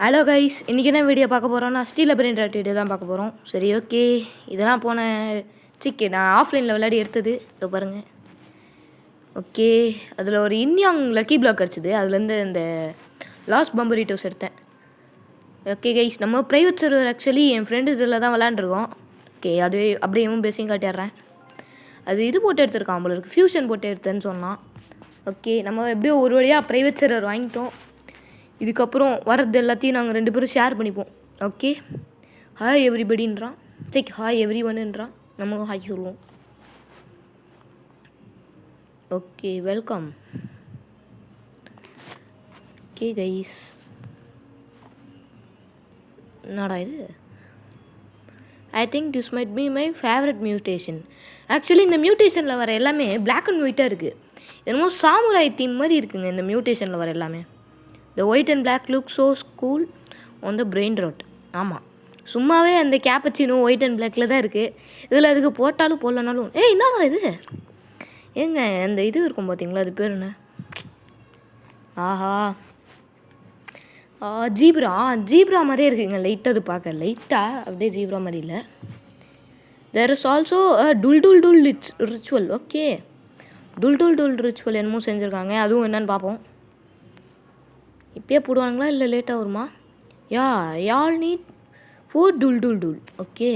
Hello guys, இன்றைக்கி என்ன video பார்க்க போகிறோம்னா ஸ்டீல் பிரிண்ட் வீடியோ தான் பார்க்க போகிறோம். சரி, ஓகே. இதெல்லாம் நான் ஆஃப்லைனில் விளையாடி எடுத்தது. இப்போ பாருங்கள். ஓகே, அதில் ஒரு இன்யாங் லக்கி பிளாக் கிடச்சிது. அதுலேருந்து இந்த லாஸ்ட் பம்பரிட்டோஸ் எடுத்தேன். ஓகே கைஸ், நம்ம ப்ரைவேட் சர்வர் ஆக்சுவலி என் ஃப்ரெண்டு இதில் தான் விளாண்டுருக்கோம். ஓகே, அதுவே அப்படியே பேசியும் காட்டிடுறேன். அது இது போட்டு எடுத்துருக்கான், நம்மளுக்கு ஃபியூஷன் போட்டு எடுத்தேன்னு சொன்னான். ஓகே, நம்ம எப்படியோ ஒரு வழியாக ப்ரைவேட் சர்வர் வாங்கிட்டோம். இதுக்கப்புறம் வரது எல்லாத்தையும் நாங்கள் 2 பேரும் ஷேர் பண்ணிப்போம். ஓகே, ஹாய் எவ்ரிபடின்றான். செக் ஹாய் எவ்ரி ஒன்னுன்றான். நம்மளும் ஹாய் சொல்லுவோம். Okay, welcome. ஓகே கைஸ், என்னடா இது? I think this might be my favourite mutation. Actually இந்த மியூட்டேஷனில் வர எல்லாமே பிளாக் அண்ட் ஒயிட்டாக இருக்குது. என்னமோ சாமுராய் தீம் மாதிரி இருக்குங்க இந்த மியூட்டேஷனில் வர எல்லாமே. The white and black look so cool on the brain rot. ஆமாம், சும்மாவே அந்த கேப்பச்சினோ ஒயிட் அண்ட் பிளாக்கில் தான் இருக்குது. இதில் அதுக்கு போட்டாலும் போடலனாலும் என்ன வர இது? ஏங்க அந்த இது இருக்கும் பார்த்தீங்களா, அது பேர் என்ன? ஆஹா, ஜீப்ரா மாதிரியே இருக்குங்க லைட்டாக. அது பார்க்க லைட்டாக அப்படியே ஜீப்ரா மாதிரி இல்லை. There is also dull ritual. Okay, dull ritual என்னமோ செஞ்சுருக்காங்க. அதுவும் என்னன்னு பார்ப்போம். இப்போயே போடுவாங்களா இல்லை லேட்டாக வருமா? யால் நீட் 4 டுல். ஓகே,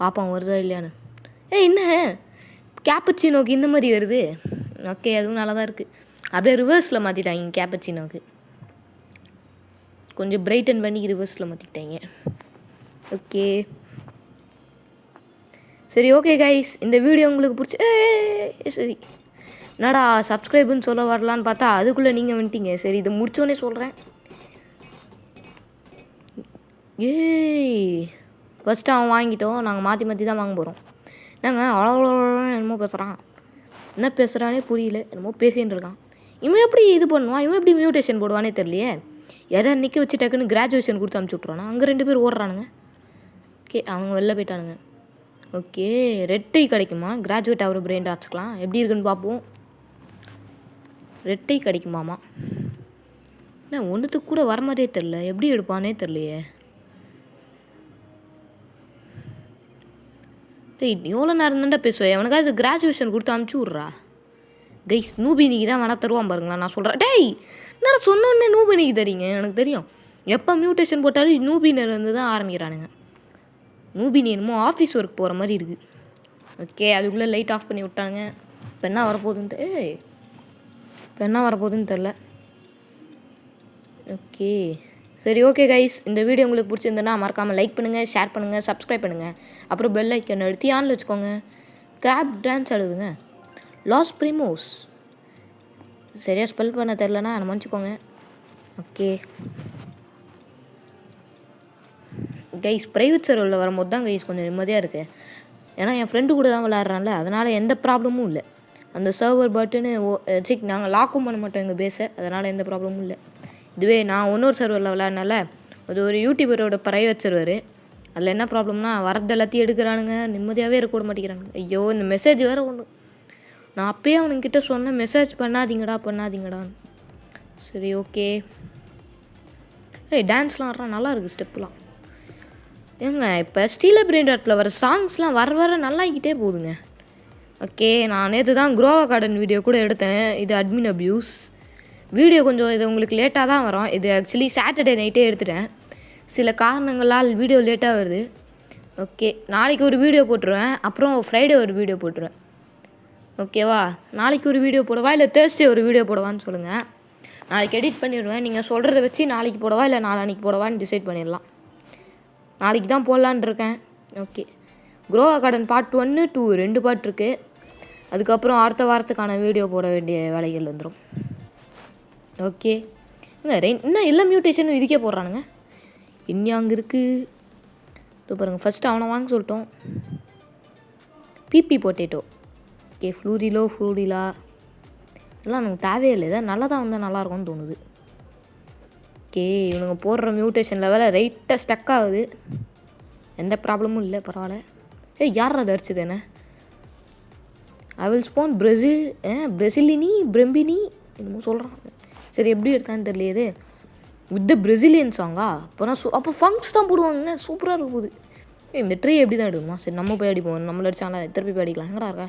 பார்ப்போம் வருதா இல்லையான்னு. என்ன கேப்பச்சினோக்கு இந்த மாதிரி வருது? ஓகே, அதுவும் நல்லா தான் இருக்குது. அப்படியே ரிவர்ஸில் மாற்றிட்டாங்க கேப்பச்சினோக்கு. கொஞ்சம் பிரைட்டன் பண்ணி ரிவர்ஸில் மாற்றிட்டாங்க. ஓகே சரி, ஓகே கைஸ், இந்த வீடியோ உங்களுக்கு சரி, என்னடா சப்ஸ்கிரைபுன்னு சொல்ல வரலான்னு பார்த்தா அதுக்குள்ளே நீங்கள் வந்துட்டீங்க. சரி, இதை முடித்தோடனே சொல்கிறேன். ஃபஸ்ட்டு அவன் வாங்கிட்டோம், நாங்கள் மாற்றி தான் வாங்க போகிறோம். என்னங்க அவ்வளோ என்னமோ பேசுகிறான். என்ன பேசுகிறானே புரியல. என்னமோ பேசின்னு இருக்கான். இவன் எப்படி இது பண்ணுவான்? இவன் எப்படி மியூட்டேஷன் போடுவானே தெரியலையே. எதை நிற்க வச்சு டக்குன்னு கிராஜுவேஷன் கொடுத்து அமுச்சு விட்ருவானா? அங்கே 2 பேர் ஓடுறானுங்க. ஓகே, அவங்க வெளில போயிட்டானுங்க. ஓகே, ரெட் டை கிடைக்குமா? கிராஜுவேட் ஆகிற பிரெயின் ஆச்சுக்கலாம். எப்படி இருக்குன்னு பார்ப்போம். ரெட் டை கிடைக்குமாமா? என்ன ஒன்றுத்துக்கு கூட வர மாதிரியே தெரில. எப்படி எடுப்பானே தெரியலையே. எவ்வளோ நேரம் தான்டா பேசுவேன். அவனுக்காக இது கிராஜுவேஷன் கொடுத்து அமுச்சு விட்றா. கைஸ், நூபினிக்கு தான் வேணா தருவான் பாருங்களா. நான் சொல்கிறேன். என்னடா சொன்னோடனே நூபினிக்கு தரீங்க? எனக்கு தெரியும், எப்போ மியூட்டேஷன் போட்டாலும் நூபினிலேருந்து தான் ஆரம்பிக்கிறானுங்க. நூபினி என்னமோ ஆஃபீஸ் ஒர்க் போகிற மாதிரி இருக்குது. ஓகே, அதுக்குள்ளே லைட் ஆஃப் பண்ணி விட்டாங்க. இப்போ என்ன வரப்போகுதுன்னு தெரில. ஓகே சரி, ஓகே கைஸ், இந்த வீடியோ உங்களுக்கு பிடிச்சிருந்ததுன்னா மறக்காமல் லைக் பண்ணுங்கள், ஷேர் பண்ணுங்கள், சப்ஸ்கிரைப் பண்ணுங்கள். அப்புறம் பெல் ஐக்கன் அழுத்தி ஆனில் வச்சுக்கோங்க. கிராப் டான்ஸ் ஆடுதுங்க. Los Primos. சரியாக ஸ்பெல் பண்ண தெரிலனா அதை மன்னிச்சிக்கோங்க. ஓகே கைஸ், ப்ரைவேட் சர்வரில் வரும்போது தான் கைஸ் கொஞ்சம் நிம்மதியாக இருக்குது. ஏன்னா என் ஃப்ரெண்டு கூட தான் விளையாடுறான்ல, அதனால் எந்த ப்ராப்ளமும் இல்லை. அந்த சர்வர் பட்டுன்னு நாங்கள் லாக்கும் பண்ண மாட்டோம் எங்கள் பேஸை, அதனால் எந்த ப்ராப்ளமும் இல்லை. இதுவே நான் இன்னொரு சர்வரில் விளையாடினால, அது ஒரு யூடியூபரோட ப்ரைவேட் சர்வர். அதில் என்ன ப்ராப்ளம்னா வரது எல்லாத்தையும் எடுக்கிறானுங்க, நிம்மதியாகவே இருக்க விட மாட்டேங்கிறானுங்க. ஐயோ, இந்த மெசேஜ் வேறு ஒன்று. நான் அப்போயே அவனுங்கிட்ட சொன்னேன், மெசேஜ் பண்ணாதீங்கடான்னு. சரி, ஓகே. டான்ஸ்லாம் ஆடுறான், நல்லா இருக்குது ஸ்டெப்புலாம். ஏங்க இப்போ ஸ்டீல் பிரிண்டாட்டில் வர சாங்ஸ்லாம் வர நல்லாக்கிட்டே போகுதுங்க. ஓகே, நான் நேற்று தான் குரோவா கார்டன் வீடியோ கூட எடுத்தேன். இது அட்மின் அப்யூஸ் வீடியோ. கொஞ்சம் இது உங்களுக்கு லேட்டாக தான் வரும். இது ஆக்சுவலி சாட்டர்டே நைட்டே எடுத்துட்டேன். சில காரணங்களால் வீடியோ லேட்டாக வருது. ஓகே, நாளைக்கு ஒரு வீடியோ போட்டுருவேன். அப்புறம் ஃப்ரைடே ஒரு வீடியோ போட்டுருவேன். ஓகேவா? நாளைக்கு ஒரு வீடியோ போடவா இல்லை தேர்ஸ்டே ஒரு வீடியோ போடவான்னு சொல்லுங்கள். நாளைக்கு எடிட் பண்ணிடுவேன். நீங்கள் சொல்கிறத வச்சு நாளைக்கு போடவா இல்லை நாளைக்கு போடவான்னு டிசைட் பண்ணிடலாம். நாளைக்கு தான் போடலான் இருக்கேன். ஓகே, குரோவா கார்டன் பார்ட் 1, 2 2 பார்ட் இருக்குது. அதுக்கப்புறம் அடுத்த வாரத்துக்கான வீடியோ போட வேண்டிய வேலைகள் வந்துடும். ஓகே, இன்னும் எல்லா மியூட்டேஷனும் இதுக்கே போடுறானுங்க. அங்கே இருக்குது. இப்போ பாருங்கள், ஃபஸ்ட்டு அவனை வாங்க சொல்லிட்டோம். BP potato. ஓகே, ஃப்ளூரிலா இதெல்லாம் நமக்கு தேவையில்லை. இதான் நல்லா தான் வந்தால் நல்லாயிருக்கும்னு தோணுது. ஓகே, இவனுங்க போடுற மியூட்டேஷன் லெவலில் ரைட்டாக ஸ்டக் ஆகுது. எந்த ப்ராப்ளமும் இல்லை, பரவாயில்ல. யார் அதை அடிச்சது என்ன? ஐ வில் ஸ்போன் பிரசிலினி பிரம்பினி என்னமோ சொல்கிறான். சரி, எப்படி எடுத்தான்னு தெரியலையே. வித் த பிரசிலியன் சாங்கா அப்போ ஃபங்க்ஸ் தான் போடுவாங்க. சூப்பராக இருக்கும் போது. இந்த ட்ரீ எப்படி தான் எடுக்குமா? சரி நம்ம போய் அடிப்போம். நம்மள அடிச்சாங்களா திருப்பி போய் அடிக்கலாம். எங்கடா இருக்கா?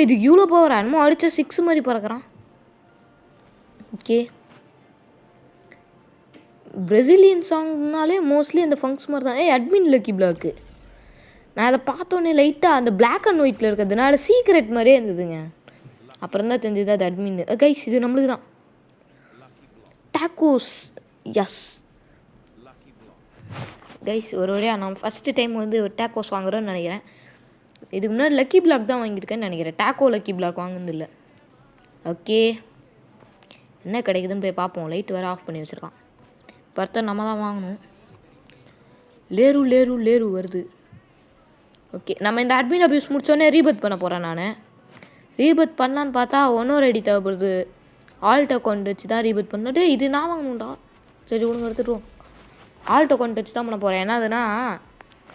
இது இவ்வளோ பவர் என்னமோ அடித்தா 6 மாதிரி பறக்கிறான். ஓகே, பிரசிலியன் சாங்னாலே மோஸ்ட்லி அந்த ஃபங்க்ஸ் மாதிரி தான். Admin lucky block. நான் அதை பார்த்தோன்னே லைட்டாக அந்த பிளாக் அண்ட் ஒயிட்டில் இருக்கிறதுனால சீக்ரெட் மாதிரியே இருந்ததுங்க. அப்புறம் தான் தெரிஞ்சது அது அட்மின். கைஸ் இது நம்மளுக்கு தான். டாக்கோஸ். எஸ் கைஸ், ஒரு வழியாக நான் ஃபஸ்ட்டு டைம் வந்து டாக்கோஸ் வாங்குறேன்னு நினைக்கிறேன். இதுக்கு முன்னாடி லக்கி பிளாக் தான் வாங்கியிருக்கேன்னு நினைக்கிறேன். டாக்கோ லக்கி பிளாக் வாங்குனது இல்லை. ஓகே, என்ன கிடைக்குதுன்னு போய் பார்ப்போம். லைட் வேறு ஆஃப் பண்ணி வச்சுருக்கான். பர்த்தர் நம்ம தான் வாங்கணும். லேரு லேரு லேரு வருது. ஓகே, நம்ம இந்த அட்மின் அபியூஸ் முடித்தோடனே ரீபத் பண்ண போகிறேன். நான் ரீபத் பண்ணலான்னு பார்த்தா ஒன்னொரு ஐடி தேவைப்படுது. ஆல்ட் அக்கௌண்ட் வச்சு தான் ரீபத் பண்ணிட்டு இது நான் வாங்கணும்டா. சரி ஒழுங்கு எடுத்துகிட்டுருவோம். ஆல்ட் அக்கௌண்ட் வச்சு தான் பண்ண போகிறேன். என்னதுன்னா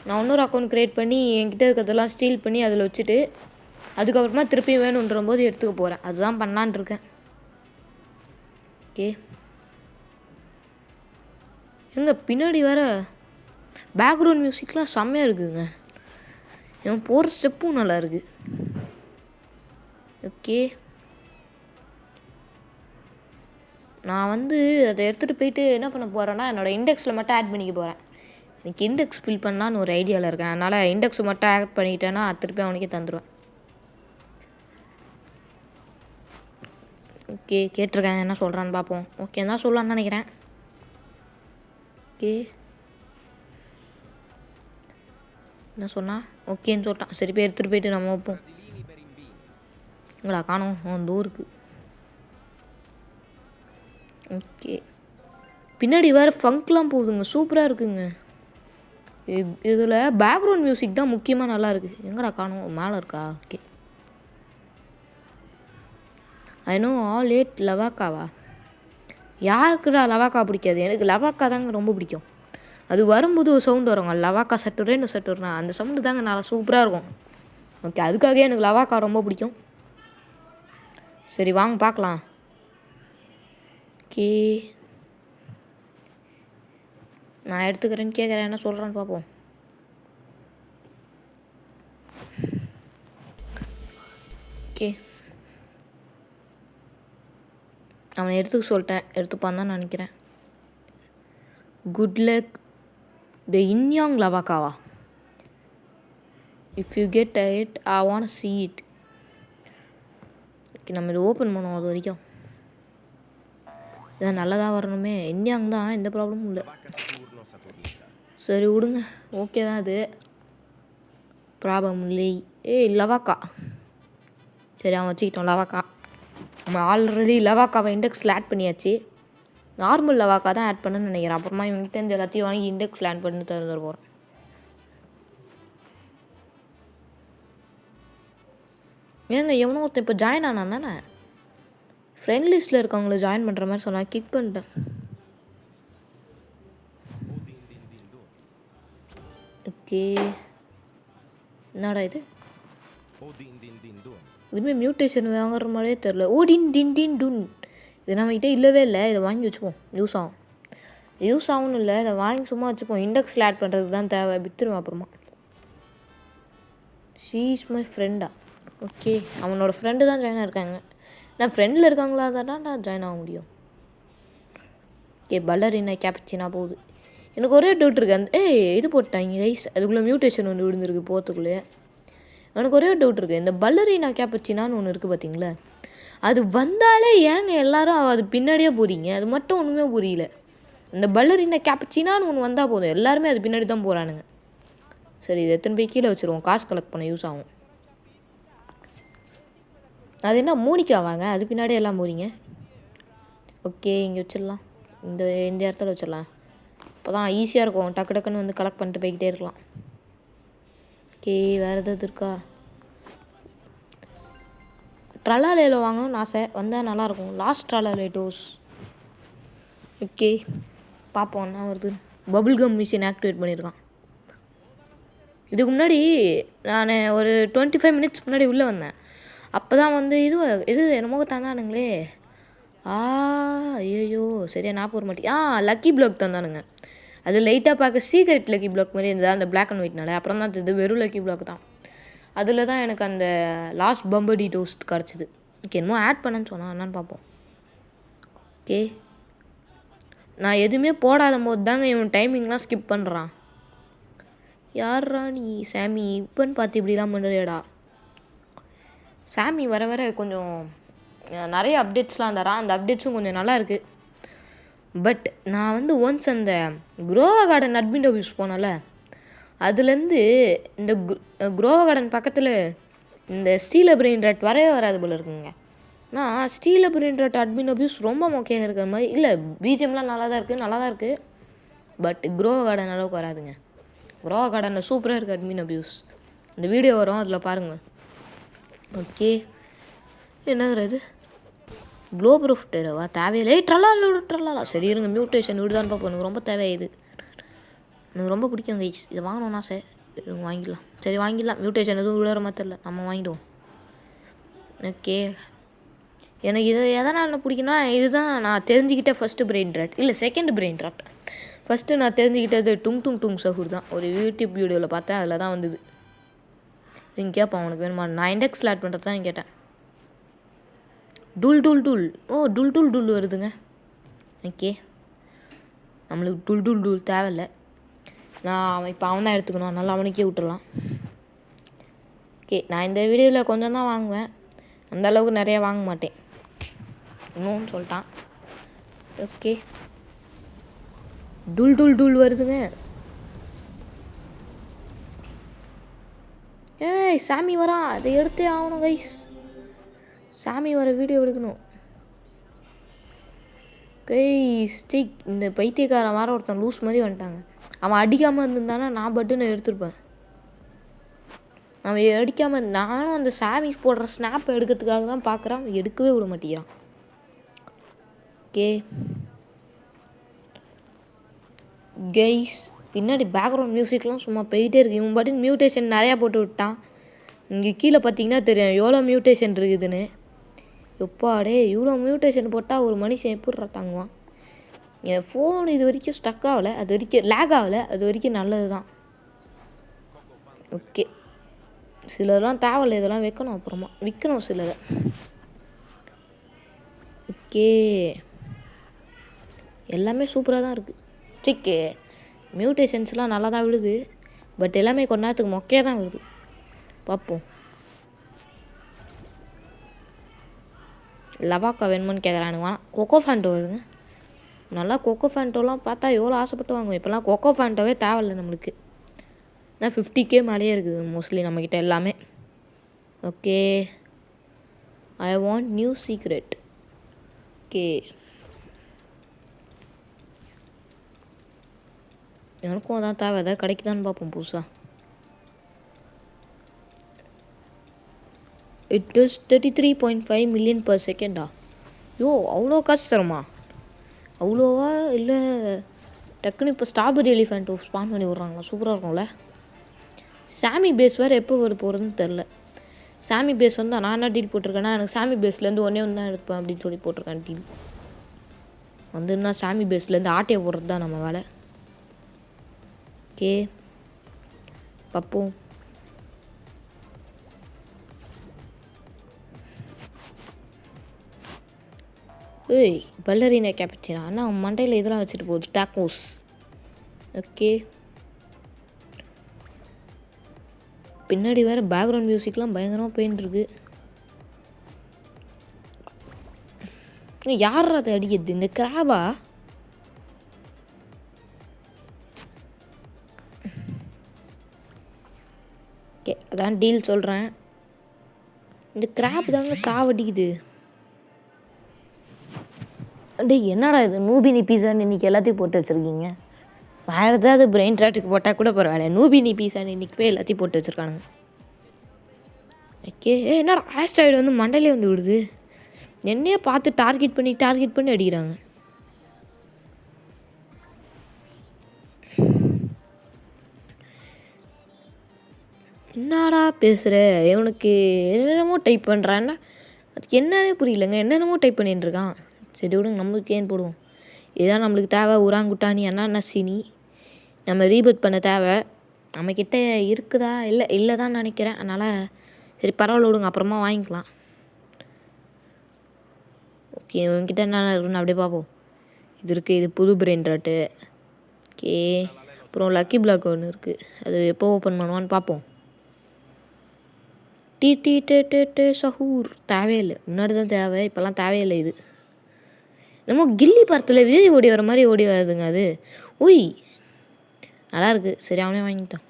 நான் இன்னொரு அக்கௌண்ட் க்ரியேட் பண்ணி என்கிட்ட இருக்கிறதெல்லாம் ஸ்டீல் பண்ணி அதில் வச்சுட்டு அதுக்கப்புறமா திருப்பி வேணுன்ற போது எடுத்துக்க போகிறேன். அதுதான் பண்ணலான் இருக்கேன். ஓகே, எங்க பின்னாடி வேறு பேக்ரவுண்ட் மியூசிக்லாம் செம்மையாக இருக்குதுங்க. இவன் போகிற ஸ்டெப்பும் நல்லா இருக்குது. ஓகே, நான் வந்து அதை எடுத்துகிட்டு போயிட்டு என்ன பண்ண போகிறேன்னா என்னோடய இண்டெக்ஸில் மட்டும் ஆட் பண்ணிக்க போகிறேன். எனக்கு இண்டெக்ஸ் ஃபில் பண்ணலான்னு ஒரு ஐடியாவில் இருக்கேன். அதனால் இண்டெக்ஸை மட்டும் ஆட் பண்ணிக்கிட்டேன்னா திருப்பி அவனுக்கே தந்துடுவேன். ஓகே, கேட்டிருக்கேன் என்ன சொல்கிறான்னு பார்ப்போம். ஓகே தான் சொல்லலான்னு நினைக்கிறேன். ஓகே, என்ன சொன்னா? ஓகேன்னு சொல்லிட்டான். சரி போய் எடுத்துகிட்டு போயிட்டு நம்ம வைப்போம். எங்களா காணோம்? அந்த ஊருக்கு. ஓகே, பின்னாடி வேறு ஃபங்க்லாம் போகுதுங்க. சூப்பராக இருக்குங்க. இதில் பேக்ரவுண்ட் மியூசிக் தான் முக்கியமாக நல்லா இருக்குது. எங்கடா காணோம்? மேலே இருக்கா? Okay, I know all 8 லவாக்காவா? யாருக்குடா லவாக்கா பிடிக்காது? எனக்கு லவாக்கா தாங்க ரொம்ப பிடிக்கும். அது வரும்போது ஒரு சவுண்டு வருங்க, லவாக்கா சட்டுறேன்னு சட்டுறேன். அந்த சவுண்டு தாங்க நல்லா சூப்பராக இருக்கும். ஓகே, அதுக்காகவே எனக்கு லவாக்கா ரொம்ப பிடிக்கும். சரி வாங்க பார்க்கலாம். ஓகே, நான் எடுத்துக்கிறேன்னு கேட்குறேன். என்ன சொல்கிறேன்னு பார்ப்போம். ஓகே, அவன் எடுத்துக்க சொல்லிட்டேன். எடுத்துப்பான் தான் நினைக்கிறேன். குட் லக் த இன்யாங் லவாக்காவா? If you get it I want see it. Okay, நம்ம இதை ஓப்பன் பண்ணுவோம். அது வரைக்கும் இதான் நல்லதாக வரணுமே. இன்யாங் தான், எந்த ப்ராப்ளமும் இல்லை. சரி விடுங்க. ஓகே தான், அது ப்ராப்ளம் இல்லை. லவாக்கா. சரி அவன் வச்சுக்கிட்டோம் லவாக்கா. நம்ம ஆல்ரெடி லவாக்காவை இண்டெக்ஸில் ஆட் பண்ணியாச்சு. நார்மல் லவாக்கா தான் ஆட் பண்ணணும்னு நினைக்கிறேன். அப்புறமா இவங்ககிட்ட இந்த எல்லாத்தையும் வாங்கி இண்டெக்ஸில் ஆட் பண்ணி தந்துட போகிறேன். ஏங்க எவனோ ஒருத்தன் இப்போ ஜாயின் ஆனான் தானே? ஃப்ரெண்ட் லிஸ்ட்டில் இருக்கவங்கள ஜாயின் பண்ணுற மாதிரி சொன்னால் கிக் பண்ணிட்டேன். ஓகே, என்னடா இது? இதுவுமே மியூட்டேஷன் வாங்குற மாதிரியே தெரில. டின் டின் டின் டுன். இது நம்மகிட்ட இல்லவே இல்லை. இதை வாங்கி வச்சுப்போம். யூஸ் ஆகும்னு இல்லை, இதை வாங்கி சும்மா வச்சுப்போம். இண்டெக்ஸில் ஆட் பண்ணுறதுக்கு தான் தேவை. விற்றுருவேன் அப்புறமா. ஷீ இஸ் மை ஃப்ரெண்டா? ஓகே, அவனோட ஃப்ரெண்டு தான் ஜாயின் ஆகிருக்காங்க. நான் ஃப்ரெண்டில் இருக்காங்களா தான் நான் ஜாயின் ஆக முடியும். ஓகே, பல்லரினா கேப்சினா போகுது. எனக்கு ஒரே டவுட் இருக்குது. அந்த இது போட்டாங்க கைஸ், அதுக்குள்ளே மியூட்டேஷன் ஒன்று விழுந்திருக்கு போகிறதுக்குள்ளேயே. எனக்கு ஒரே டவுட் இருக்குது. இந்த பல்லரினா கேப்சினான்னு ஒன்று இருக்குது பார்த்தீங்களா? அது வந்தாலே ஏங்க எல்லாரும் அது பின்னாடியே போகிறீங்க? அது மட்டும் ஒன்றுமே புரியல. இந்த பல்லரினா கேப்சினான்னு ஒன்று வந்தால் போதும், எல்லாருமே அது பின்னாடி தான் போகிறானுங்க. சரி, இது எத்தனை போய் கீழே வச்சுருவோம். காசு கலெக்ட் பண்ண யூஸ் ஆகும். அது என்ன மோனிக்காவாங்க? அது பின்னாடி எல்லாம் போகிறீங்க. ஓகே, இங்கே வச்சிடலாம். இந்த இடத்துல வச்சிடலாம். இப்போ தான் ஈஸியாக இருக்கும். டக்கு டக்குன்னு வந்து கலெக்ட் பண்ணிட்டு போய்கிட்டே இருக்கலாம். ஓகே, வேறு எதாவது இருக்கா? ட்ரலாலேயில் வாங்கணும்னு ஆசை. வந்தால் நல்லாயிருக்கும். Last ட்ரலாலே dose. ஓகே, பார்ப்போம் என்ன வருது. பபுள் கம் மிஷின் ஆக்டிவேட் பண்ணியிருக்கான். இதுக்கு முன்னாடி நான் ஒரு 25 மினிட்ஸ் முன்னாடி உள்ளே வந்தேன். அப்போ தான் வந்து இது என்னமோ தந்தானுங்களே. ஐயோ சரியா நான் போட மாட்டேன். லக்கி பிளாக் தந்தானுங்க. அது லைட்டாக பார்க்க சீக்ரெட் லக்கி பிளாக் மாதிரி இருந்தது அந்த பிளாக் அண்ட் ஒயிட்னால. அப்புறம் தான் இது வெறும் லக்கி பிளாக் தான். அதில் தான் எனக்கு அந்த லாஸ்ட் பம்படி டோஸ்ட் கிடச்சிது. ஓகே என்னமோ ஆட் பண்ணேன்னு சொன்னால் என்னன்னு பார்ப்போம். ஓகே நான் எதுவுமே போடாத போது தாங்க இவன் டைமிங்லாம் ஸ்கிப் பண்ணுறான். யார்ரா நீ சாமி இப்போன்னு பார்த்து இப்படிலாம் பண்ணுறியடா. சாமி வர வர கொஞ்சம் நிறைய அப்டேட்ஸ்லாம் தரான். அந்த அப்டேட்ஸும் கொஞ்சம் நல்லா இருக்குது. பட் நான் வந்து ஒன்ஸ் அந்த குரோவா கார்டன் அட்மின் யூஸ் போனல, அதுலேருந்து இந்த குரோவா கார்டன் பக்கத்தில் இந்த ஸ்டீல் பிரெயின் ராட் வரவே வராது போல் இருக்குங்க. நான் steal brain rot admin abuse ரொம்ப மொக்கையாக இருக்கிற மாதிரி இல்லை. பிஜிஎம்லாம் நல்லா தான் இருக்குது. பட் குரோவா கார்டன் அளவுக்கு வராதுங்க. குரோவா கார்டனில் சூப்பராக இருக்குது அட்மின் அபியூஸ். இந்த வீடியோ வரும் அதில் பாருங்கள். ஓகே என்னது க்ளோ ப்ரூஃப் டெரவா தேவையில்லை. ட்ரல்லா சரி இருங்க மியூட்டேஷன் விடுதான்னு பார்ப்போம். எனக்கு ரொம்ப தேவையாது. எனக்கு ரொம்ப பிடிக்கும் கைஸ். இதை வாங்கணும்னா சார் வாங்கிடலாம். சரி வாங்கிடலாம். மியூட்டேஷன் எதுவும் விடுற மாதிரி தெரியல, நம்ம வாங்கிடுவோம். ஓகே எனக்கு இது எதனால் பிடிக்குன்னா இதுதான் நான் தெரிஞ்சுக்கிட்ட ஃபஸ்ட்டு பிரெயின் ராட் இல்லை செகண்ட் பிரெயின் ராட். ஃபஸ்ட்டு நான் தெரிஞ்சுக்கிட்டது டுங் சஹூர் தான். ஒரு யூடியூப் வீடியோவில் பார்த்தேன், அதில் தான் வந்தது. நீங்கள் கேட்பான் உனக்கு வேணுமா, நான் இண்டெக்ஸில் ஆட் பண்ணுறது தான் கேட்டேன். டுல் டுல் வருதுங்க. ஓகே நம்மளுக்கு டுல் தேவையில்லை. நான் இப்போ அவன் தான் எடுத்துக்கணும், அதனால் அவனுக்கே விட்டுடலாம். ஓகே நான் இந்த வீடியோவில் கொஞ்சம் தான் வாங்குவேன், அந்தளவுக்கு நிறையா வாங்க மாட்டேன் இன்னும் சொல்லிட்டான். ஓகே டுல் வருதுங்க. ஏய் சாமி வரான், அதை எடுத்தே ஆகணும் கைஸ். சாமி வர வீடியோ எடுக்கணும் கைஸ். இந்த பைத்தியக்காரன் வர ஒருத்தன் லூஸ் மாதிரி வந்துட்டாங்க. அவன் அடிக்காமல் இருந்திருந்தானா நான் பட்டுன்னு எடுத்துருப்பேன். அவன் அடிக்காமல் நானும் அந்த சாமி போடுற ஸ்னாப்பை எடுக்கிறதுக்காக தான் பார்க்குறான், எடுக்கவே விட மாட்டேங்கிறான். ஓகே கைஸ் பின்னாடி பேக்ரவுண்ட் மியூசிக்லாம் சும்மா போயிட்டே இருக்குது. இவன் பாட்டு மியூட்டேஷன் நிறையா போட்டு விட்டான். இங்கே கீழே பார்த்தீங்கன்னா தெரியும் எவ்வளோ மியூட்டேஷன் இருக்குதுன்னு. எப்பாடே இவ்வளோ மியூட்டேஷன் போட்டால் ஒரு மனுஷன் எப்படி தாங்குவான். என் ஃபோன் இது வரைக்கும் ஸ்டக் ஆகலை, அது வரைக்கும் லேக் ஆகலை, அது வரைக்கும் நல்லது தான். ஓகே சிலதெல்லாம் தேவையில்லை, இதெல்லாம் வைக்கணும், அப்புறமா விற்கணும் சிலதை. ஓகே எல்லாமே சூப்பராக தான் இருக்குது. சிக்கு மியூட்டேஷன்ஸ்லாம் நல்லா தான் விழுது, பட் எல்லாமே கொஞ்ச நேரத்துக்கு மொக்கையாக தான் வருது. பார்ப்போம். லவாக்கா வேணுமான்னு கேட்குறானுங்க. வேணாம், கொக்கோ ஃபேண்டோ வருதுங்க. நல்லா கொக்கோ ஃபேண்டோலாம் பார்த்தா எவ்வளோ ஆசைப்பட்டு வாங்குவோம். இப்போலாம் கொக்கோ ஃபேண்டோவே தேவையில்லை நம்மளுக்கு. ஏன்னா 50K மேலேயே இருக்குது மோஸ்ட்லி நம்மக்கிட்ட எல்லாமே. Okay I want new secret. Okay எனக்கும் அதான் தேவை, எதாவது கிடைக்குதான்னு பார்ப்போம் புதுசாக. It is 33.5 million per செகண்டா? யோ அவ்வளோ காசு தருமா? அவ்வளோவா இல்லை டக்குன்னு இப்போ ஸ்ட்ராபெரி எலிஃபெண்ட் ஸ்பான் பண்ணி விட்றாங்களா? சூப்பராக இருக்கும்ல. சாமி பேஸ் வேறு எப்போ போகிறதுன்னு தெரில. சாமி பேஸ் வந்து நான் என்ன டீல் போட்டிருக்கேன்னா, எனக்கு சாமி பேஸ்லேருந்து ஒன்றே ஒன்று தான் எடுப்பேன் அப்படின்னு சொல்லி போட்டிருக்கேன் டீல். வந்துன்னா சாமி பேஸ்லேருந்து ஆட்டையை போடுறது தான் நம்ம வேலை. ஓகே பார்ப்போம். ஏய் பல்லரினா கேப்சினா அண்ணா மண்டையில் இதெல்லாம் வச்சுட்டு போகுது டாக்கோஸ். ஓகே பின்னாடி வேறு பேக்ரவுண்ட் மியூசிக்லாம் பயங்கரமாக போயின்ட்டுருக்கு. யார் அதை அடிக்கிறது? இந்த கிராபா? ஓகே அதான் டீல் சொல்கிறேன். இந்த கிராப் தாங்க சாவடிக்குது. டேய் என்னடா இது நூபினி பீஸான்னு இன்றைக்கி எல்லாத்தையும் போட்டு வச்சுருக்கீங்க. வேறு ஏதாவது பிரெயின் ராட்டுக்கு போட்டால் கூட பரவாயில்ல, நூபினி பீஸான்னு இன்றைக்கி போய் எல்லாத்தையும் போட்டு வச்சுருக்கானுங்க. ஓகே என்னடா ஆஸ்ட்ராய்டு வந்து மண்டையிலே வந்து விடுது. என்னையே பார்த்து டார்கெட் பண்ணி அடிக்கிறாங்க. என்னடா பேசுகிற? இவனுக்கு என்னென்னமோ டைப் பண்ணுறான்னா அதுக்கு என்னன்னே புரியலங்க. என்னென்னமோ டைப் பண்ணிட்டுருக்கான். சரி விடுங்க, நம்மளுக்கு ஏன் போடுவோம். இதுதான் நம்மளுக்கு தேவை. உராங்குட்டானி என்ன சீனி நம்ம ரீபூட் பண்ண தேவை. நம்மக்கிட்ட இருக்குதா இல்லை தான் நினைக்கிறேன். அதனால் சரி பரவாயில்ல விடுங்க, அப்புறமா வாங்கிக்கலாம். ஓகே, உங்ககிட்ட என்ன இருக்குன்னு அப்படியே பார்ப்போம். இது இருக்குது, இது புது பிரெயின் ராட்டு. ஓகே, அப்புறம் லக்கி பிளாக் ஒன்று இருக்குது, அது எப்போ ஓப்பன் பண்ணுவான்னு பார்ப்போம். டே சஹூர் தேவையில்லை, முன்னாடி தான் தேவை, இப்போல்லாம் தேவையில்லை. இது நம்ம கில்லி படத்தில் விஜய் ஓடி வர மாதிரி ஓடி வருதுங்க அது. உய் நல்லா இருக்குது. சரி அவனே வாங்கிட்டான்.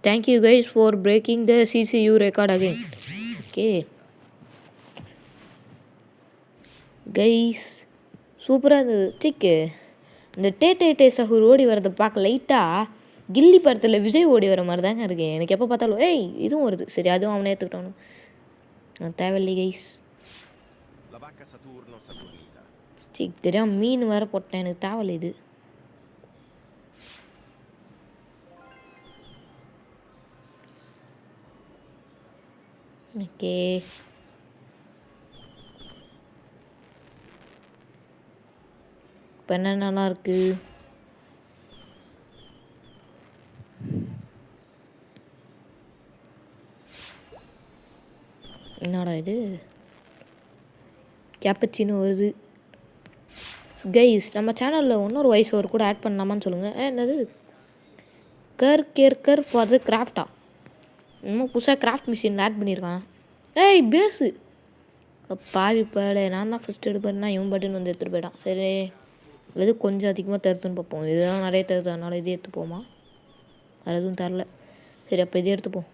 Thank you guys for breaking the CCU record again. Okay guys, சூப்பராக இருந்தது. சிக்கு இந்த டே சஹூர் ஓடி வரதை பார்க்க லைட்டாக கில்லி படத்தில் விஜய் ஓடி வர மாதிரி தாங்க இருக்கு எனக்கு. எப்போ பார்த்தாலும் இதுவும் வருது. சரி அதுவும் அவனே எடுத்துக்கிட்டானு தேவையில்லை கைஸ். சிக் தெரியாம மீன் வேறு போட்டேன், எனக்கு தேவையில்லை இது. ஓகே இப்போ என்னென்னலாம் இருக்குது? என்னடா இது கேப்பச்சின்னு வருது. கைஸ் நம்ம சேனலில் இன்னொரு வாய்ஸ் ஓவர் கூட ஆட் பண்ணலாமான்னு சொல்லுங்கள். என்னது கேர் ஃபார் த கிராஃப்டா? இன்னும் புதுசாக கிராஃப்ட் மிஷின் ஆட் பண்ணியிருக்கான். பேஸு பாவி பாடு. நான் தான் ஃபஸ்ட்டு எடுப்பேன்னா இவன் பட்டுன்னு வந்து எடுத்துகிட்டு போயிட்டான். சரி எது கொஞ்சம் அதிகமாக தருதுன்னு பார்ப்போம். இதுதான் நிறைய தருது, அதனால் இதே எடுத்துப்போமா? வேறு எதுவும் தரல. சரி அப்போ இதே எடுத்துப்போம்.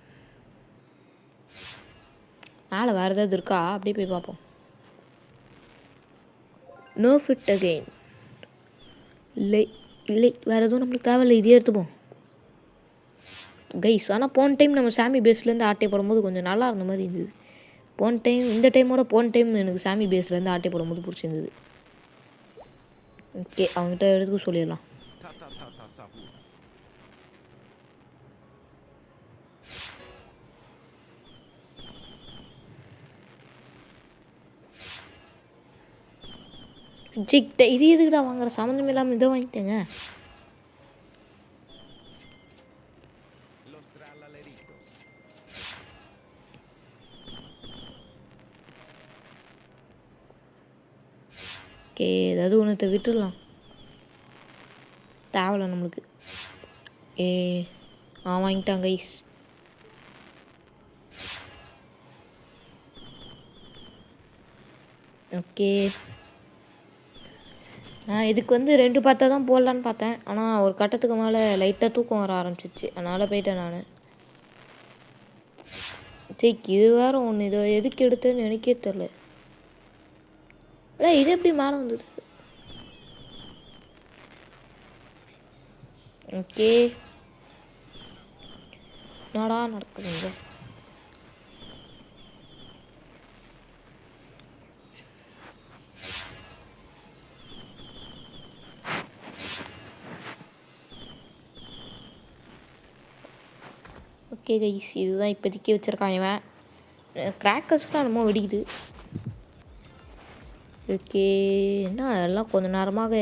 மேலே வேறு ஏதாவது இருக்கா அப்படியே போய் பார்ப்போம். No fit again. இல்லை வேறு எதுவும் நம்மளுக்கு தேவையில்லை, இதே எடுத்துப்போம். கைஸ் ஆனால் போன டைம் நம்ம சாமி பேஸ்லேருந்து ஆட்டை போடும்போது கொஞ்சம் நல்லா இருந்த மாதிரி இருந்தது. போன டைம் எனக்கு சாமி பேஸ்லேருந்து ஆட்டை போடும்போது பிடிச்சிருந்தது. ஓகே அவங்ககிட்ட எடுத்துக்க சொல்லிடலாம். இது எதுக்குடா வாங்குற? சம்மந்தம் இல்லாமல் இதை வாங்கிட்டேங்க. ஓகே ஏதாவது ஒன்றத்தை விட்டுடலாம், தேவையில்ல நம்மளுக்கு. வாங்கிட்டான் கைஸ். ஓகே நான் இதுக்கு வந்து 2 பார்த்தா தான் போடலான்னு பார்த்தேன். ஆனால் ஒரு கட்டத்துக்கு மேலே லைட்டாக தூக்கம் வர ஆரம்பிச்சிச்சு, அதனால் போயிட்டேன் நான். இது வேறு ஒன்று, இதை எதுக்கு எடுத்தேன்னு எனக்கே தெரில. இது எப்படி மேலே வந்தது? ஓகே என்னடா நடக்குதுங்க? ஓகே கைஸ் இதுதான் இப்போதைக்கு வச்சுருக்கான் இவன். கிராக்கர்ஸ்லாம் என்னமோ வெடிக்குது. ஓகே என்ன எல்லாம் கொஞ்சம் நேரமாக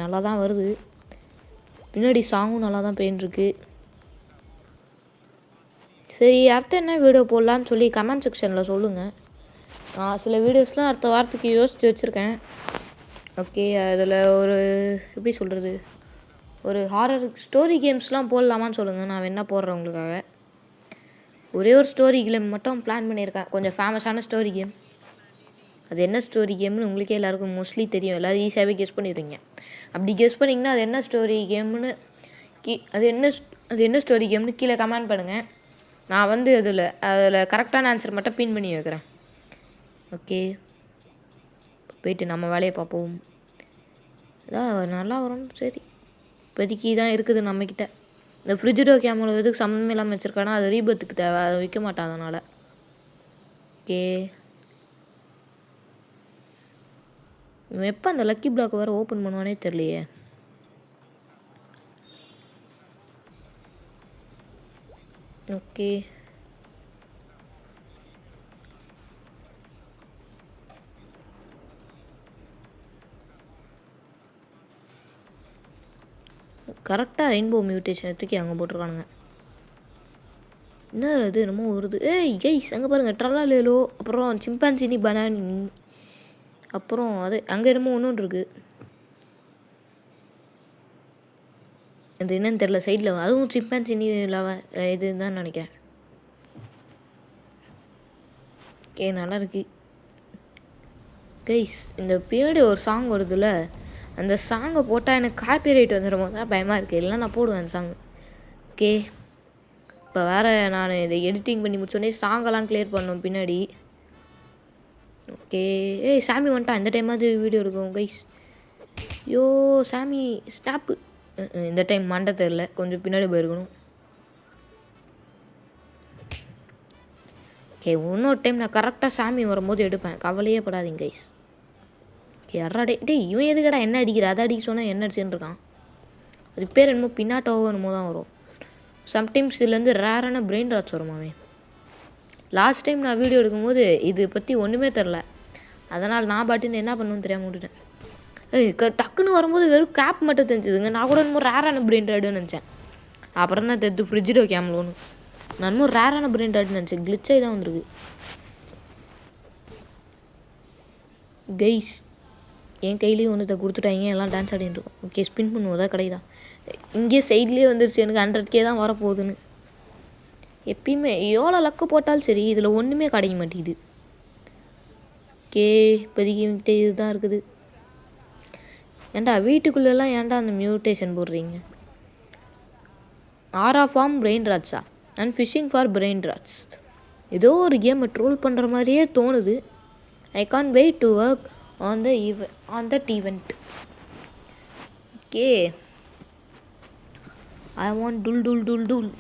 நல்லா தான் வருது. பின்னாடி சாங்கும் நல்லா தான் போயின்ட்டுருக்கு. சரி அடுத்த என்ன வீடியோ போடலான்னு சொல்லி கமெண்ட் செக்ஷனில் சொல்லுங்கள். நான் சில வீடியோஸ்லாம் அடுத்த வாரத்துக்கு யோசித்து வச்சுருக்கேன். ஓகே அதில் ஒரு எப்படி சொல்கிறது, ஒரு ஹாரர் ஸ்டோரி கேம்ஸ்லாம் போடலாமான்னு சொல்லுங்கள். நான் என்ன போடுறேன் உங்களுக்காக. ஒரே ஒரு ஸ்டோரி கேம் மட்டும் பிளான் பண்ணியிருக்கேன், கொஞ்சம் ஃபேமஸான ஸ்டோரி கேம். அது என்ன ஸ்டோரி கேம்னு உங்களுக்கே எல்லாருக்கும் மோஸ்ட்லி தெரியும், எல்லோரும் ஈஸியாகவே கெஸ் பண்ணிடுவீங்க. அப்படி கெஸ் பண்ணிங்கன்னா அது என்ன ஸ்டோரி கேம்னு அது என்ன ஸ்டோரி கேம்னு கீழே கமெண்ட் பண்ணுங்கள். நான் வந்து அதில் கரெக்டான ஆன்சர் மட்டும் பின் பண்ணி வைக்கிறேன். ஓகே போயிட்டு நம்ம வேலையை பார்ப்போம். அதான் நல்லா வரும். சரி இப்போதைக்கு தான் இருக்குது நம்மக்கிட்ட. இந்த ஃப்ரிட்ஜிடோ கேமரா எதுக்கு சம்மந்தம் இல்லாமல் வச்சுருக்கானா, அது ரீபத்துக்கு தேவை, அதை விற்க மாட்டான் அதனால். ஓகே இவன் எப்போ அந்த லக்கி பிளாக் வேறு ஓப்பன் பண்ணுவானே தெரியலையே. ஓகே கரெக்டாக ரெயின்போ மியூட்டேஷனை தூக்கி அங்கே போட்டிருக்கானுங்க. என்ன அது என்னமோ வருது. ஏய் கைஸ் அங்கே பாருங்கள், ட்ரலாலேலோ, அப்புறம் சிம்பான்சினி பனானி, அப்புறம் அது அங்கே என்னமோ ஒன்று இருக்குது. அது என்னன்னு தெரில, சைடில் அதுவும் சிம்பான்சினி இதுன்னு தான் நினைக்கிறேன். ஓகே நல்லா இருக்கு கைஸ். இந்த பின்னாடி ஒரு சாங் வருதுல்ல, அந்த சாங்கை போட்டால் எனக்கு காப்பிரைட் வந்துடும் போது தான் பயமாக இருக்குது. இல்லைனா நான் போடுவேன் அந்த சாங். ஓகே இப்போ வேறு நான் இதை எடிட்டிங் பண்ணி முடிச்சோடனே சாங்கெல்லாம் கிளியர் பண்ணணும் பின்னாடி. ஓகே ஏய் சாமி வந்துட்டான், இந்த டைமாவது வீடியோ எடுக்கும் கைஸ். ஐயோ சாமி ஸ்டாப்பு. இந்த டைம் மண்டை தெரில, கொஞ்சம் பின்னாடி போயிருக்கணும். ஓகே இன்னொரு டைம் நான் கரெக்டாக சாமி வரும்போது எடுப்பேன், கவலையே படாதீங்க கைஸ். ஓகே அட்ரா டேய் இவன் எதுக்கடா என்ன அடிக்கிற, அதை அடிக்க சொன்னால் என்ன அடிச்சுன்னு இருக்கான். அதுக்கு பேர் என்னமோ பின்னாட்டோவோ என்னமோ தான் வரும். சம்டைம்ஸ் இதுலேருந்து ரேரான பிரெயின் ராட்ஸ் வரும். அவன் லாஸ்ட் டைம் நான் வீடியோ எடுக்கும்போது இது பற்றி ஒன்றுமே தெரில, அதனால் நான் பாட்டுன்னு என்ன பண்ணணும்னு தெரியாமல் விட்டுட்டேன். டக்குன்னு வரும்போது வெறும் கேப் மட்டும் தெரிஞ்சுதுங்க. நான் கூட என்னமோ ரேரான பிரெயின் ராய்டுன்னு நினச்சேன். அப்புறம் தான் தெரிஞ்சு ஃப்ரிட்ஜில் வைக்காமலோன்னு. நான் இன்னும் ரேரான பிரெயின் ராய்டுன்னு நினச்சேன், கிளிச்சாகி தான் வந்துருக்கு கைஸ். என் கையிலையும் ஒன்றத்தை கொடுத்துட்டாங்க, எல்லாம் டான்ஸ் ஆடிட்டு இருக்கோம். ஓகே ஸ்பின் பண்ணுவோம் தான் கிடைக்குதா. இங்கேயே சைட்லேயே வந்துருச்சு எனக்கு 100K தான் வரப்போகுதுன்னு. எப்பயுமே எவ்வளோ லக்கு போட்டாலும் சரி இதில் ஒன்றுமே கிடைக்க மாட்டேங்குது. ஓகே இப்போதைக்கு என்கிட்ட இதுதான் இருக்குது. ஏன்டா வீட்டுக்குள்ளெல்லாம் ஏன்டா அந்த மியூட்டேஷன் போடுறீங்க. ஆரா ஃபார்ம் பிரெயின் ராட்ஸா and fishing for brain rots. ஏதோ ஒரு கேமை ட்ரோல் பண்ணுற மாதிரியே தோணுது. I can't wait to work on that event. Okay I want டுல் டுல் டுல் டுல்.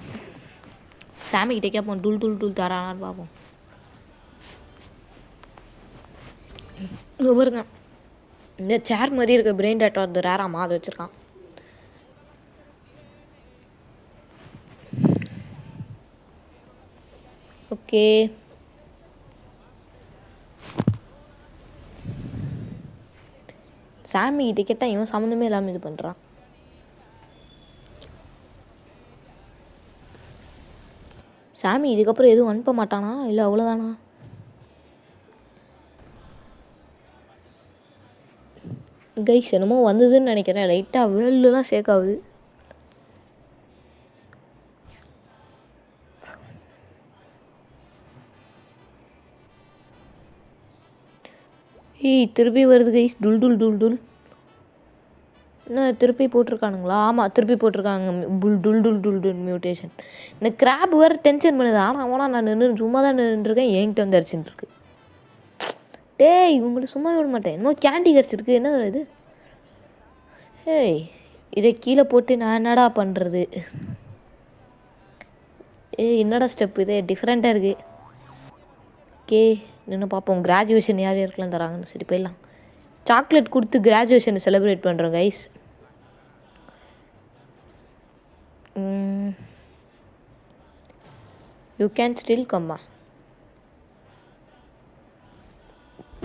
சாமி கிட்டே கேட்போம் டுல் டுல் டுல் தரானான்னு பார்ப்போம். இங்கே பாருங்க, இந்த சேர் மாதிரி இருக்க பிரெயின் ராட் வந்து ரேராமா அதை வச்சுருக்கான். ஓகே சாமி கிட்ட கேட்டால் இவன் சம்மந்தமே இல்லாமல் இது பண்ணுறான். சாமி இதுக்கப்புறம் எதுவும் அனுப்ப மாட்டானா இல்லை அவ்வளோதானா. கைஸ் என்னமோ வந்ததுன்னு நினைக்கிறேன், லைட்டாக வேர்ல்டுலாம் ஷேக் ஆகுது. ஏய் திருப்பி வருது கைஸ், டுல் டுல் டுல் டுல். என்ன திருப்பி போட்டிருக்கானுங்களா? ஆமாம் திருப்பி போட்டிருக்காங்க டுல் டுல் டுல் டுல் மியூட்டேஷன். இந்த கிராப் வேறு டென்ஷன் பண்ணுது. ஆனால் அவனால் நான் நின்று சும்மா தான் நின்றுருக்கேன், என்கிட்ட வந்து அடிச்சுட்டு இருக்கு. டேய் உங்களுக்கு சும்மா விட மாட்டேன். என்னமோ கேண்டி கிடச்சிருக்கு, என்ன இது? ஏய் இதை கீழே போட்டு நான் என்னடா பண்ணுறது? ஏய் என்னடா ஸ்டெப் இது டிஃப்ரெண்ட்டாக இருக்குது. ஓகே நின்று பார்ப்போம் கிராஜுவேஷன் யார் யாருக்கெல்லாம் தராங்கன்னு. சரி போயிடலாம். சாக்லேட் கொடுத்து கிராஜுவேஷனை செலிப்ரேட் பண்ணுறோம் guys. You can still come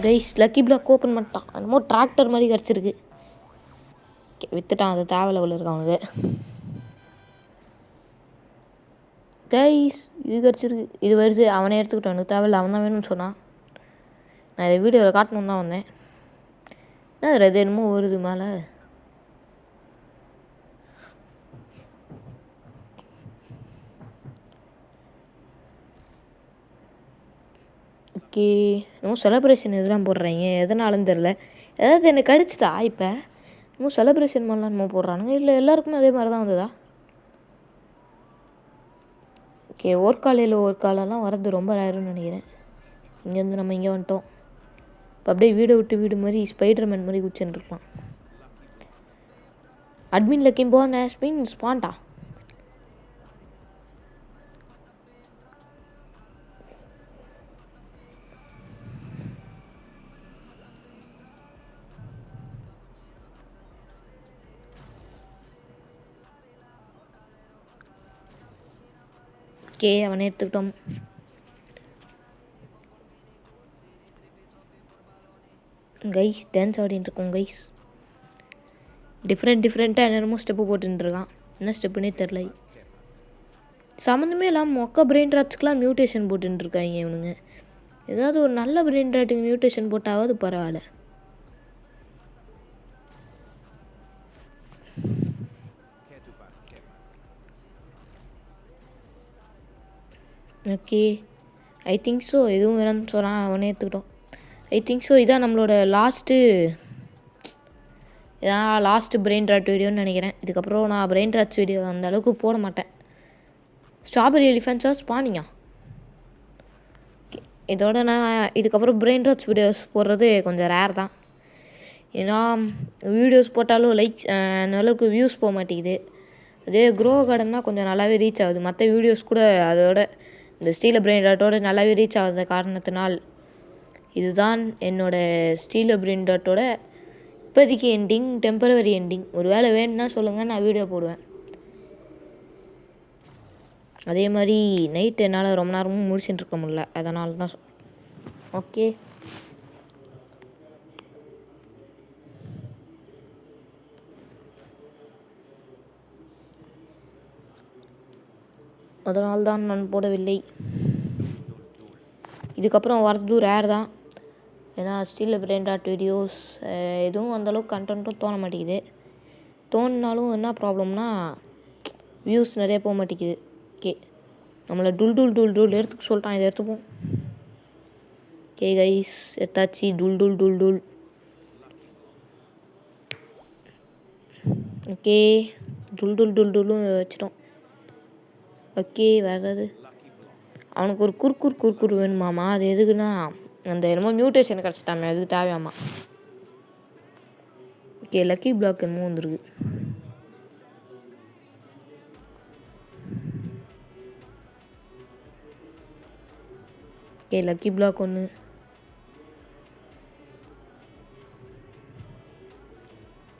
guys. Lucky block open பண்ணிட்டான். என்னமோ டிராக்டர் மாதிரி கிடச்சிருக்கு. விற்றுட்டான், அது தேவையில்ல இருக்கான் அவனுக்கு. கைஸ் இது கிடச்சிருக்கு, இது வருது. அவனே எடுத்துக்கிட்டான், எனக்கு தேவையில்ல, அவன் தான் வேணும்னு சொன்னான். நான் இதை வீடியோவில் காட்டணுன்னு தான் வந்தேன். என்ன அது என்னமோ வருது மேலே. ஓகே என்னமோ செலிப்ரேஷன் இதெல்லாம் போடுறாங்க, எதனாலன்னு தெரில. ஏதாவது எனக்கு அடிச்சுதா இப்போ? என்னமோ செலிப்ரேஷன் மாதிரிலாம் என்னமோ போடுறானுங்க. இல்லை எல்லாருக்குமே அதே மாதிரி தான் வந்ததா? ஓகே ஓர்காலையில் ஓர்காலெல்லாம் வரது ரொம்ப ரேருன்னு நினைக்கிறேன். இங்கேருந்து நம்ம இங்கே வந்துட்டோம். இப்போ அப்படியே வீடை விட்டு வீடு மாதிரி ஸ்பைடர்மேன் மாதிரி குச்சின்ட்டுருக்கலாம். அட்மின் லக்கிம் phone has been spawned. Okay அவனை எடுத்துக்கிட்டோம். கைஸ் டான்ஸ் ஆடிட்டு இருக்கோம் கைஸ். டிஃப்ரெண்ட்டாக என்னென்னமோ ஸ்டெப்பு போட்டுருக்கான். என்ன ஸ்டெப்புன்னே தெரில. சம்மந்தமே இல்லாமல் மொக்க பிரெயின் ராட்ஸ்க்கெலாம் மியூட்டேஷன் போட்டுருக்காங்க இவனுங்க. ஏதாவது ஒரு நல்ல பிரெயின் ராட்டுக்கு மியூட்டேஷன் போட்டாவது பரவாயில்ல. Okay, I think so. எதுவும் வேணும்னு சொன்னால் அவனே எடுத்துக்கிட்டோம். ஐ திங்க் ஸோ இதான் நம்மளோட லாஸ்ட்டு பிரெயின் ராட் வீடியோன்னு நினைக்கிறேன். இதுக்கப்புறம் நான் பிரெயின் ராட்ஸ் வீடியோ அந்த அளவுக்கு போட மாட்டேன். ஸ்ட்ராபெரி எலிஃபென்ட்ஸாக ஸ்பானிங்கா. இதோட நான் இதுக்கப்புறம் பிரெயின் ராட்ஸ் வீடியோஸ் போடுறது கொஞ்சம் ரேர் தான். ஏன்னா வீடியோஸ் போட்டாலும் அந்த அளவுக்கு வியூஸ் போக மாட்டேங்குது. அதே குரோவா கார்டன்னா கொஞ்சம் நல்லாவே ரீச் ஆகுது. மற்ற வீடியோஸ் கூட அதோட இந்த ஸ்டீல பிரெயின் ராட்டோட நல்லாவே ரீச் ஆகாத காரணத்தினால் இதுதான் என்னோடய ஸ்டீல பிரெயின் ராட்டோட இப்போதைக்கு எண்டிங், டெம்பரவரி எண்டிங். ஒரு வேளை வேணும்னா சொல்லுங்கள், நான் வீடியோ போடுவேன். அதே மாதிரி நைட் என்னால் ரொம்ப நேரமும் முடிச்சுட்டு இருக்க முடியல, அதனால தான் ஓகே. அதனால்தான் நான் போடவில்லை. இதுக்கப்புறம் வரது ரேர் தான். ஏன்னா ஸ்டில் பிரெயின் ராட் வீடியோஸ் எதுவும் அந்தளவுக்கு கண்டென்ட்டும் தோண மாட்டேங்குது. தோணினாலும் என்ன ப்ராப்ளம்னா வியூஸ் நிறைய போக மாட்டேங்குது. ஓகே, நம்மளை டுல் எடுத்துக்க சொல்லிட்டான். இதை எடுத்துப்போம். ஓகே கைஸ், எடுத்தாச்சு. டுல். ஓகே, டுல்லும் வச்சிட்டோம். ஓகே, வேறு ஏதாவது அவனுக்கு ஒரு குறுக்குர் வேணுமாம்மா. அது எதுக்குன்னா அந்த என்னமோ மியூட்டேஷன் கிடச்சிட்டாமே, அதுக்கு தேவையாம்மா. ஓகே, லக்கி பிளாக் என்னமோ வந்துருக்கு. ஓகே, லக்கி பிளாக் ஒன்று.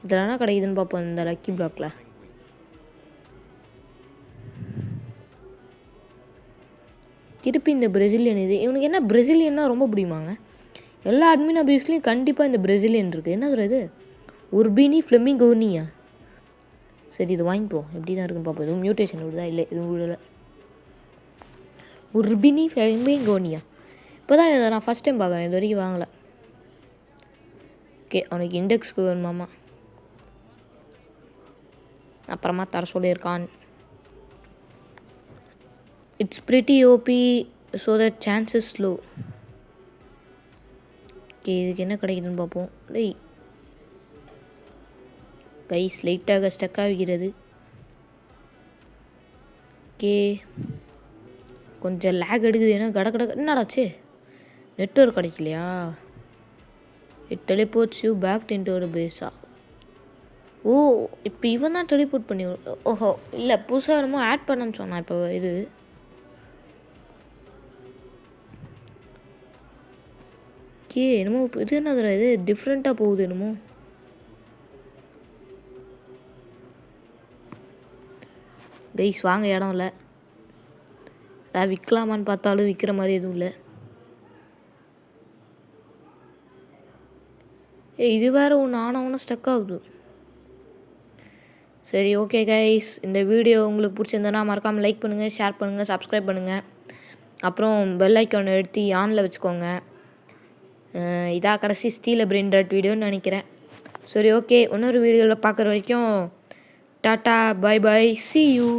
இதெல்லாம் என்ன கிடைக்குதுன்னு பார்ப்போம் இந்த லக்கி பிளாக்ல. திருப்பி இந்த பிரசிலியன். இவனுக்கு என்ன பிரசிலியன்னா ரொம்ப பிடிக்குமாங்க. எல்லா அட்மின் அபியூஸ்லேயும் கண்டிப்பாக இந்த பிரசிலியன் இருக்குது. என்ன சொல்கிறது, உர்பினி ஃப்ளெமிங்கோனியா. சரி, இது வாங்கிப்போம். எப்படி தான் இருக்குன்னு பார்ப்போம். எதுவும் மியூட்டேஷன் விடுதா? இல்லை, எதுவும் விடலை. உர்பினி ஃப்ளெமிங்கோனியா. இப்போ தான் இதை நான் ஃபஸ்ட் டைம் பார்க்குறேன். இது வரைக்கும் வாங்கலை. ஓகே, அவனுக்கு இண்டெக்ஸ்க்கு வேணுமாம்மா. அப்புறமா தர சொல்லியிருக்கான். It's pretty OP, so that chance is low. Okay, இதுக்கு என்ன கிடைக்குதுன்னு பார்ப்போம். கைஸ் லைட்டாக ஸ்டக் ஆகிறது. ஓகே, கொஞ்சம் லேக் எடுக்குது. ஏன்னா கடை என்னடாச்சு, நெட்வொர்க் கிடைக்கலையா? It teleports you back into the பேஸா. ஓ, இப்போ இவன் தான் டெலிபோர்ட் பண்ணி. ஓஹோ, இல்லை, புதுசாக என்னமோ ஆட் பண்ணன்னு சொன்னான். இப்போ இது என்னமோ இது என்னதுடா, இது டிஃப்ரெண்ட்டாக போகுது என்னமோ. கைஸ் வாங்க, இடம் இல்லை. அதான் விற்கலாமான்னு பார்த்தாலும் விற்கிற மாதிரி எதுவும் இல்லை. இது வேறு ஒன்று ஆனவொன்னே ஸ்டக் ஆகுது. சரி, ஓகே கைஸ், இந்த வீடியோ உங்களுக்கு பிடிச்சிருந்தனா மறக்காமல் லைக் பண்ணுங்கள், ஷேர் பண்ணுங்கள், சப்ஸ்கிரைப் பண்ணுங்கள். அப்புறம் பெல் ஐக்கானை எடுத்து ஆனில் வச்சுக்கோங்க. இதாக கடைசி ஸ்டீல பிரெயின் ராட் வீடியோன்னு நினைக்கிறேன். சரி, ஓகே, இன்னொரு வீடியோவில் பார்க்குற வரைக்கும் டாட்டா, பை, see you.